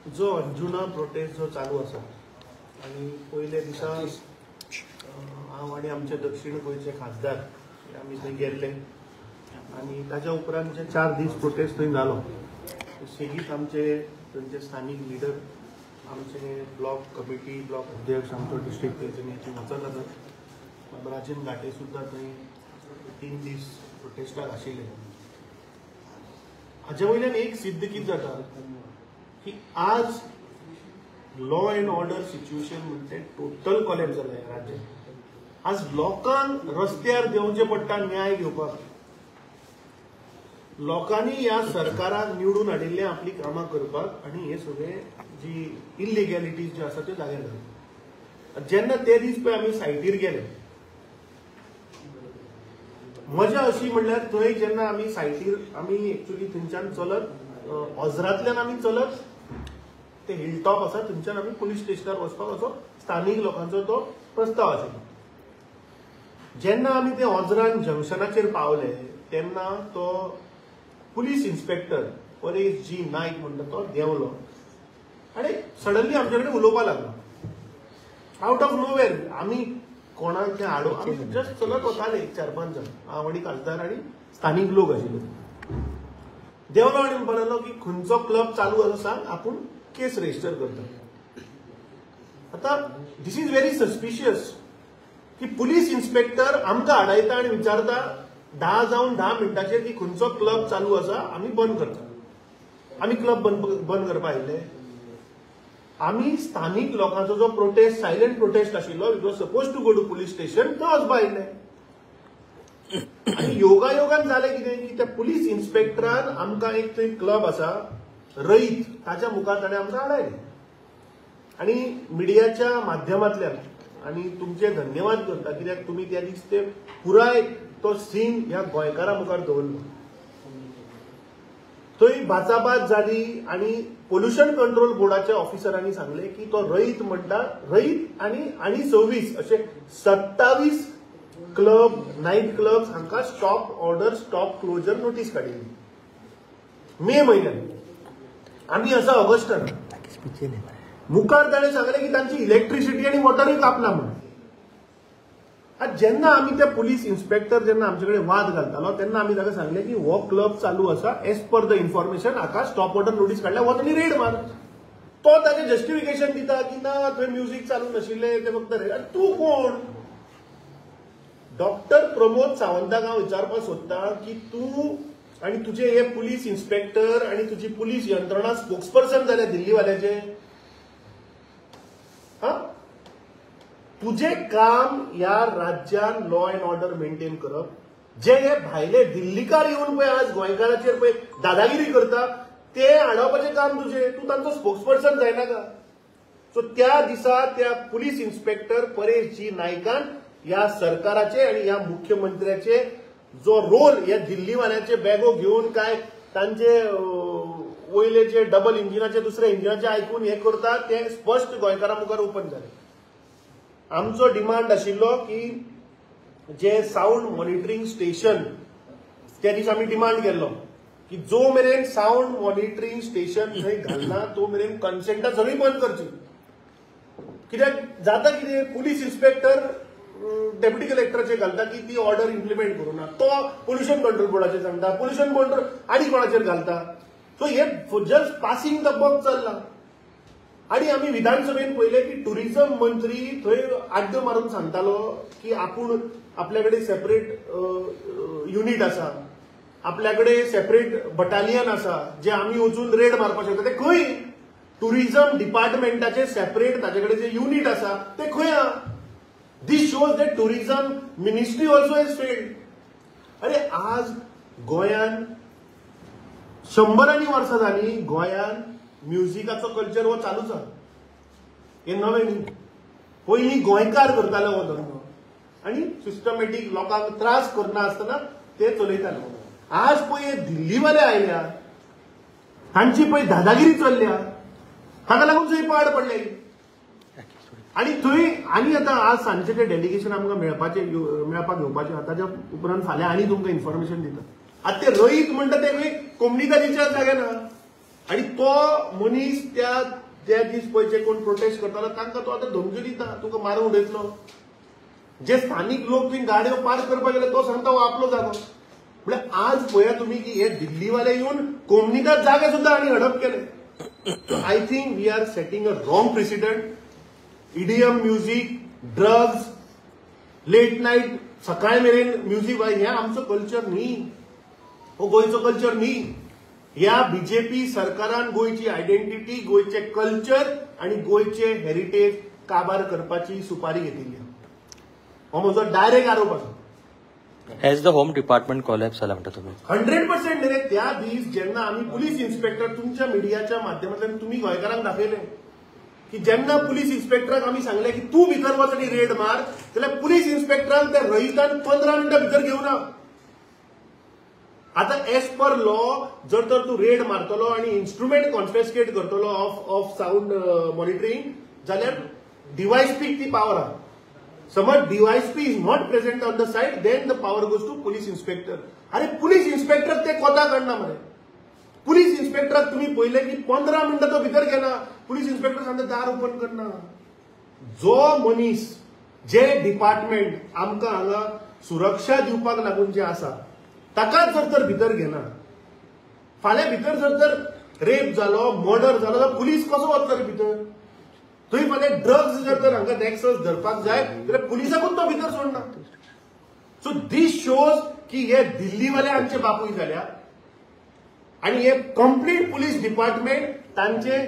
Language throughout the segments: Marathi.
जो अंजुना प्रोटेस्ट जो चालू आसा आणि पयले दिसा हांव आनी आमचे दक्षिण गोंयचे खासदार आमी थंय गेल्ले आणि ताच्या उपरांत जे 4 दीस प्रोटेस्ट थंय जालो सेगीत आमचे थंयचे स्थानीक लिडर आमचे ब्लॉक कमिटी ब्लॉक अध्यक्ष आमचो डिस्ट्रिक्ट प्रेसिडेंट वचत आसात राजन घाटे सुद्धा थंय 3 दीस प्रोटेस्टाक आशिल्ले हाचे वयल्यान एक सिद्ध कितें जाता की आज लॉ एंड ऑर्डर सिच्युएशन म्हणते टोटल कॉलेप्स जाला ह्या राज्यात आज लोकांक रस्त्यार देवचे पडटा न्याय घेवपाक लोकांनी ह्या सरकाराक निवडून हाडिल्ले आपली कामां करपाक आणि हे सगळे जी इलिगॅलिटीज जे आसा त्यो जाग्यार घालपाक जेन्ना ते दीस पळय आमी सायटीर गेले मजा अशी म्हणल्यार थंय जेन्ना आमी सायटीर आमी एक्चुअली थंयच्यान चलत ऑझरांतल्यान आमी चलत ते हिलटॉप आसा थंयच्यान आमी पुलीस स्टेशनार वचपाक असो स्थानीक लोकांचो तो प्रस्ताव आशिल्लो जेन्ना आमी ते ऑझरान जंक्शनाचेर पावले तेन्ना तो पुलीस इन्स्पेक्टर परेश जी नायक म्हणटा तो देंवलो आनी सडनली आमचे कडेन उलोवपाक लागलो आउट ऑफ नोवेर आमी कोणाक ते हाडून आमी जस्ट चलत वताले 4-5 जण हांव आनी खासदार आनी स्थानीक लोक आशिल्ले देंवलो आनी म्हणपाक लागलो की खंयचो क्लब चालू आसा सांग आपूण केस रजिस्टर करता आता दिस इज व्हेरी सस्पिशियस की पुलीस इन्स्पेक्टर आमकां हाडयता आनी विचारता 10 जावन 10 मिनटाचेर की खंयचो क्लब चालू आसा आमी बंद करता आमी क्लब बंद करपाक आयिल्ले आमी स्थानीक लोकांचो जो प्रोटेस्ट सायलेंट प्रोटेस्ट आशिल्लो it was suppose to go to police station तो वचपाक आयिल्ले आनी योगायोगान जालें कितें की त्या पुलीस इन्स्पेक्टरान आमकां एक थंय क्लब आसा रईत ताच्या मुखार ताणें आमकां हाडयलें आनी मिडियाच्या माध्यमांतल्यान आनी तुमचे धन्यवाद करता कित्याक तुमी त्या दीस ते पुराय तो सीन ह्या गोंयकारां मुखार दवरलो थंय बाचाबाच जाली आनी पोल्युशन कंट्रोल बोर्डाच्या ऑफिसरांनी सांगले की तो रईत म्हणटा रईत आनी 26 असे 27 क्लब नाईट क्लब्स हांकां stop order stop closure notice काडिल्ली मे म्हयन्यात आमी आसा ऑगस्टान मुखार ताणें सांगलें की तांची इलेक्ट्रिसिटी आनी वॉटरूय कापला म्हणून आज जेन्ना आमी ते पुलीस इन्स्पेक्टर जेन्ना आमचे कडेन वाद घालतालो तेन्ना आमी ताका सांगलें की हो क्लब चालू आसा एज पर द इन्फॉर्मेशन हाका स्टॉप ऑर्डर नोटीस काडल्या वच आनी रेड मार तो ताचें जस्टिफिकेशन दिता की ना थंय म्युझिक चालू नाशिल्लें ते फक्त रेड तूं कोण डॉक्टर प्रमोद सावंताक हांव विचारपाक सोदतां की तूं आनी तुझे हे पुलीस इन्स्पेक्टर आनी तुजी पुलीस यंत्रणा स्पोक्सपर्सन जाल्या दिल्लीवाल्याचे तुझे काम या राज्यात लॉ अँड ऑर्डर मेंटेन करप जे हे भायले दिल्लीकार येऊन पळय आज गोंयकारांचेर पळय दादागिरी करता ते हाडोवपाचें काम तुझे तूं तांचो स्पोक्सपर्सन जायना का सो त्या दिसा त्या पुलीस इन्स्पेक्टर परेश जी नायकान ह्या सरकाराचे आणि ह्या मुख्यमंत्र्याचे जो रोल या दिल्लीवाल्याचे बॅगो घेऊन काय तांचे वयले जे डबल इंजिनाचे दुसऱ्या इंजिनाचे आयकून हे करता ते स्पष्ट गोंयकारां मुखार ओपन जाले आमचो डिमांड आशिल्लो की जे साऊंड मॉनिटरिंग स्टेशन त्या दिसा आमी डिमांड केल्लो की जो मेरेन साऊंड मॉनिटरिंग स्टेशन थंय घालना तो मेरेन कन्सेंटां सगळीं बंद करची कित्याक जाता कितें पुलीस इन्स्पेक्टर डेप्युटी कलेक्टराचेर घालता की ती ऑर्डर इम्प्लिमेंट करूना तो पोल्युशन कंट्रोल बोर्डाचेर सांगता पोल्युशन कंट्रोल आनी कोणाचेर घालता सो हे जस्ट पासिंग द बक चल्ला आणि आम्ही विधानसभेत पहिले की टुरिझम मंत्री थंय आड्डो मारून सांगतालो की आपूण आपल्याकडे सेपरेट युनिट आसा आपल्याकडे सेपरेट बटालियन आसा जे आम्ही वचून रेड मारपाक शकता ते खंय टुरिझम डिपार्टमेंटाचे सेपरेट ताचे जे युनिट आसा ते खंय आहा this shows that tourism ministry also is failed अरे आज गोंयान 100 वर्सां जाली गोंयान म्युझिकाचो कल्चर हो चालूच आहा हे नवे न्ही पयलीं गोंयकार करताले हो धंदो आनी सिस्टमॅटीक लोकांक त्रास करना आसतना ते चलयताले आज पळय दिल्लीवाले आयल्या तांची पळय दादागिरी चल्ल्या ताका लागून थंय पाड पडले आनी थंय आनी आतां आज सांजचे ते डेलिगेशन आमकां मेळपाक घेवपाचें ताच्या उपरांत फाल्यां आनी तुमकां इन्फॉर्मेशन दिता आतां ते रईत म्हणटा ते कोंबडी जालीच्या जाग्यार ना आणि तो मनीस त्या दीस पळय कोण प्रोटेस्ट करतालो तांकां तो आतां धमक्यो दिता तुका मारून उडयतलो. जे स्थानिक लोक थंय गाडयो पार्क करपाक गेले तो सांगता हो आपलो जागो. म्हणजे आज पळया तुम्ही की हे दिल्लीवाले येऊन कोमनीदार जागे सुद्धा आणि हडप केले. I think we are setting a wrong president. EDM music, drugs, late night सकाळ मेरेन म्युझिक हे आमचो कल्चर न्ही, हो गोयचो कल्चर न्ही. ह्या बीजेपी सरकारान गोयची आयडेंटिटी, गोयचे कल्चर आणि गोयचे हेरिटेज काबार करपाची सुपारी घेतिल्ली. हो म्हजो डायरेक्ट आरोप आसा. Has the home department collapse जाला म्हणटा तुम्ही? 100% रे. त्या दीस जेन्ना आम्ही पोलीस इन्स्पेक्टर तुमच्या मिडियाच्या माध्यमांतल्यान तुम्ही गोंयकारांक दाखयले की जेन्ना पुलीस इन्स्पेक्टराक आम्ही सांगले की तू भितर वच आनी रेड मार, जाल्यार पुलीस इन्स्पेक्टरान त्या रहितान 15 मिनटां भितर घेवना. आता एज पर लॉ जर तर तू रेड मारतलो आणि इन्स्ट्रुमेंट कॉन्फेस्केट करतलो ऑफ साऊंड मॉनिटरिंग जाल्यार डीवायएसपीक ती पावर आहा. समज DYSP is not present on the side then the power goes to police inspector. अरे पुलीस इन्स्पेक्टर ते कोता काडना मरे. पुलीस इन्स्पेक्टराक तुम्ही पळयले की 15 मिनटां तो भितर घेना. पुलीस इन्स्पेक्टर सांगता दार ओपन करना. जो मनीस जे डिपार्टमेंट आमकां हांगा सुरक्षा दिवपाक लागून जे आसा ताकाच जर तर भितर घेना, फाल्यां भितर जर तर रेप जालो, मर्डर जालो जाल्यार पुलीस कसो वतलो रे भितर? थंय फाल्यां ड्रग्स जर तर हांगा नॅक्सस धरपाक जाय जाल्यार पुलिसाकूच तो भितर सोडना. सो दीस शोज की हे दिल्लीवाले आमचे बापूय जाल्या आणि हे कंप्लीट पुलीस डिपार्टमेंट तांचे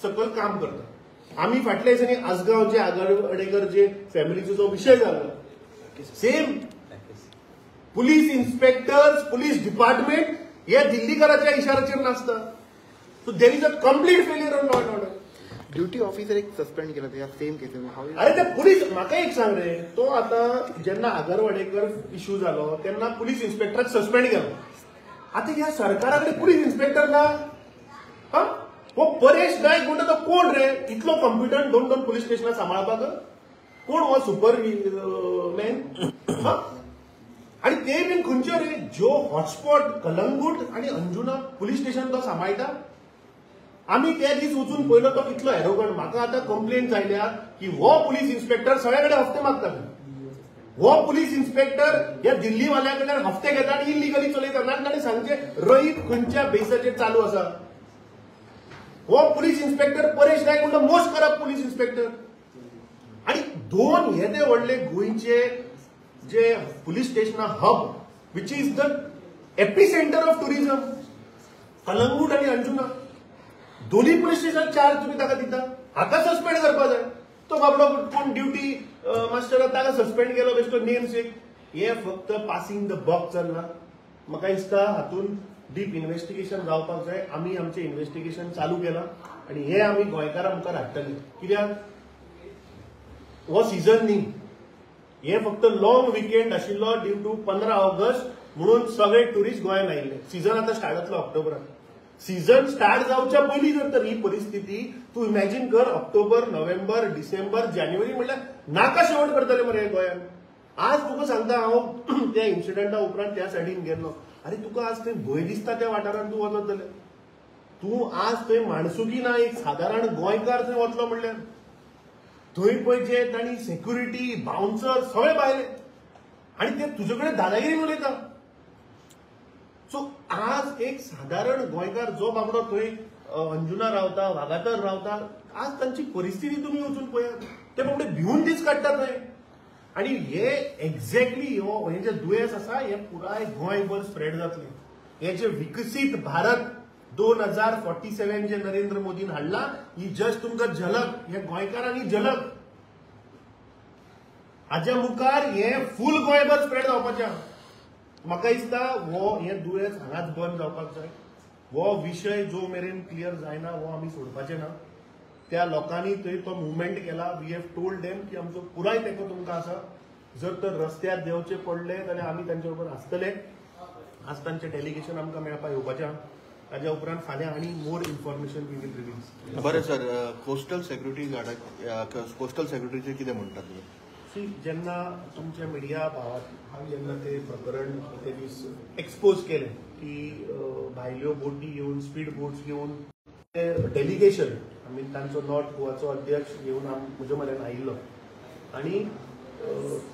सकल काम करता. आम्ही फाटल्या दिसांनी आसगांव जे आगरवाडेकर जे फॅमिलीचो जो विशय जाल्लो same police inspectors, police department हे दिल्लीकराच्या इशाऱ्याचेर नासता. So there is a complete failure on law and order. Duty officer एक सस्पेंड केला त्या सेम केसेस. अरे ते पुलीस म्हाका एक सांग रे, तो आता जेन्ना आगरवाडेकर इश्यू जालो तेन्ना पुलीस इन्स्पेक्टराक सस्पेंड केलो. आता ह्या सरकाराकडे पुलीस इन्स्पेक्टर ना. हो परेश नायक म्हणटा तो कोण रे? इतलो कॉम्पिटंट 2 पुलीस स्टेशनां सांबाळपाक? कोण हो सुपर मॅन? आणि ते बीन खंयचे रे? ज्यो हॉटस्पॉट कलंगूट आणि अंजुना पुलीस स्टेशन तो सांबाळटा. आम्ही त्या दीस वचून पळयलो तो कितलो एरोगंट. म्हाका आतां कंप्लेंट आयल्या की हो पुलीस इन्स्पेक्टर सगळे कडेन हफ्ते मागता. हो पुलीस इन्स्पेक्टर या दिल्लीवाल्या कडल्यान हफ्ते घेता आणि इलिगली चलयता. तांणी सांगचे रहीत खंयच्या बेसाचेर चालू आसा. हो पुलीस इन्स्पेक्टर परेश नायक म्हणटा मोस्ट करप्ट पुलीस इन्स्पेक्टर. आणि 2 येदे व्हडले गोंयचे जे पुलीस स्टेशनां hub which is the epicentre of tourism Calangute आणि अंजुना, दोन्ही पुलीस स्टेशन चार्ज तुम्ही ताका दिता. हाका सस्पेंड करपा जाय. तो बाबडो कोण ड्युटी मास्टर ताका सस्पेंड केलो बेश्टो नेम सेक. हे फक्त पासिंग द बॉक चल्ला. म्हाका दिसता हातून डीप इन्व्हेस्टिगेशन जावपाक जाय. आमी आमचें इन्व्हेस्टिगेशन चालू केलां आणि हे आमी गोंयकारां मुखार हाडटले. कित्याक हो सीझन न्ही, हे फक्त लॉंग विकेंड आशिल्लो ड्यू टू 15 ऑगस्ट म्हणून सगळे टुरिस्ट गोंयांत आयिल्ले. सीझन आतां स्टार्ट जातलो ऑक्टोबरान. सीझन स्टार्ट जावच्या पयलीं जर तर ही परिस्थिती तूं इमॅजिन कर. ऑक्टोबर, नोव्हेंबर, डिसेंबर, जानेवारी म्हणल्यार नाका शेवट करतले मरे गोंयांत. आज तुका सांगता हांव त्या इन्सिडंटा उपरांत त्या सायडीन गेल्लो. अरे तुका आज थंय भंय दिसता त्या वाठारांत तूं वचत जाल्यार? तूं आज थंय माणसुकी ना एक सादारण गोंयकार थंय वतलो म्हणल्यार. थंय पळय जे तांणी सेक्युरिटी, बाउन्सर सगळे भायले आणि ते तुजे कडेन दादागिरीन उलयता. सो आज एक साधारण गोंयकार जो बाबडो थंय अंजुना रावता, वागातर रावता, आज तांची परिस्थिती तुम्ही वचून पळयात. ते बाबडे भिवून दीस काडटा थंय. आणि हे एक्झॅक्टली हे जे दुयेंस आसा हे पुराय गोंयभर स्प्रेड जातले. हे जे विकसीत भारत 2047 जे नरेंद्र मोदीन हाडला ही जस्ट तुमकां झलक, हे गोंयकारांनी झलक. हाच्या मुखार हे फूल गोंयभर स्प्रेड जावपाचें. म्हाका दिसता हो हे दुयेंस हांगाच बंद जावपाक जाय. हो विशय जो मेरेन क्लियर जायना हो आमी सोडपाचे ना. त्या लोकांनी थंय तो मुवमेंट केला. वी हॅव टोल्ड देम की आमचो पुराय तेंको तुमकां आसा. जर तर रस्त्यार देंवचे पडले जाल्यार आमी तांचे बरोबर आसतले. आज तांचें डेलिगेशन आमकां मेळपाक येवपाचें आहा. ताज्या उपरांत फाल्यां आनी more information we will release. बरें सर, कोस्टल सेक्युरिटी गार्डाक कोस्टल सेक्युरिटीचे कितें म्हणटात तुमी? सी जेन्ना तुमच्या मिडिया भावात हांव जेन्ना ते प्रकरण ते दीस एक्सपोज केलें की भायल्यो बोटी येवन स्पीड बोट्स घेवन ते डेलिगेशन आय मीन तांचो नॉर्थ गोवाचो अध्यक्ष घेवन म्हज्या म्हऱ्यान आयिल्लो आनी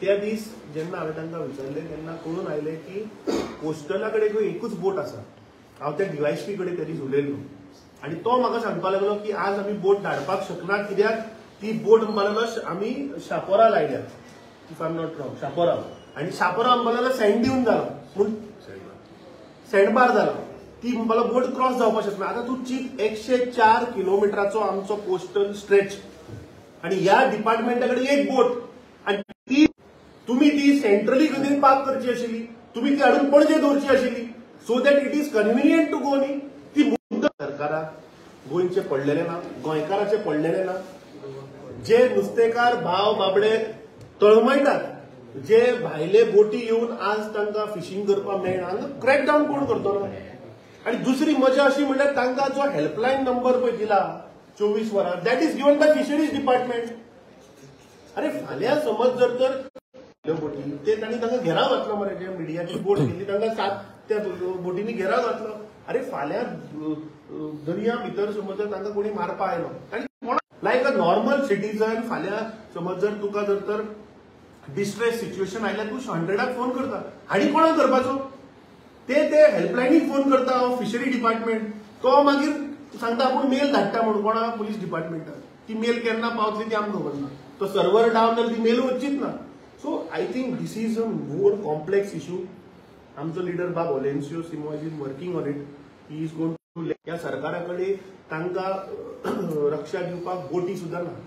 त्या दीस जेन्ना हांवें तांकां विचारलें तेन्ना कळून आयलें की पोस्टला कडेन एकूच बोट आसा. हांव त्या डीवायएसपी कडेन त्या दीस उलयल्लो आनी तो म्हाका सांगपाक लागलो की आज आमी बोट धाडपाक शकना कित्याक ती बोट म्हणपाक आमी शापोरा लायल्या if I am not wrong Chapora आनी शापोरा म्हणपाक सँड दिवन जाला पूण सँडबार जाला ती म्हणपाक बोट क्रॉस जावपाक शकना. आतां तूं चीप 104 किलोमिटराचो आमचो पोस्टल स्ट्रेच आनी ह्या डिपार्टमेंटा कडेन एक बोट आनी ती तुमी ती सेंट्रली खंय पार्क करची आशिल्ली तुमी ती हाडून पणजे दवरची आशिल्ली so that it is convenient to go न्ही. ती मुद्दत सरकाराक गोंयचे पडलेले ना गोंयकाराचे पडलेले ना. जे नुस्तेकार भाव बाबडे तळमळटात जे भायले बोटी येवन आज तांकां फिशींग करपाक मेळना हांगा क्रॅकडावन कोण करतलो. आनी दुसरी मजा अशी म्हणल्यार तांकां जो हेल्पलायन नंबर पळय दिला 24 वरां that is given by fisheries department. अरे फाल्यां समज जर तर बोटी ते तांणी तांकां घेराव घातलो मरे जे मिडियाची बोट गेली तांकां 7 त्या बोटींनी घेराव घातलो. अरे फाल्यां दर्या भितर समज जर तांकां कोणी मारपा आयलो आनी लायक अ नॉर्मल सिटीजन फाल्यां समज जर तुका जर तर डिस्ट्रेस सिच्युएशन आयल्यार तूं 100क फोन करता आनी कोणाक करपाचो ते हेल्पलायनीक फोन करता फिशरी डिपार्टमेंट तो मागीर सांगता आपूण मेल धाडटा म्हणून कोणा पुलीस डिपार्टमेंटाक. ती मेल केन्ना पावतली ती आमकां खबर ना तो सर्वर डावन जाल्यार ती मेल वचचीच ना. So I think this is a more complex issue. आमचो leader Bab Olencio Simoes is working on it. He is going to ह्या सरकारा कडेन तांकां रक्षा दिवपाक बोटी सुद्दां ना.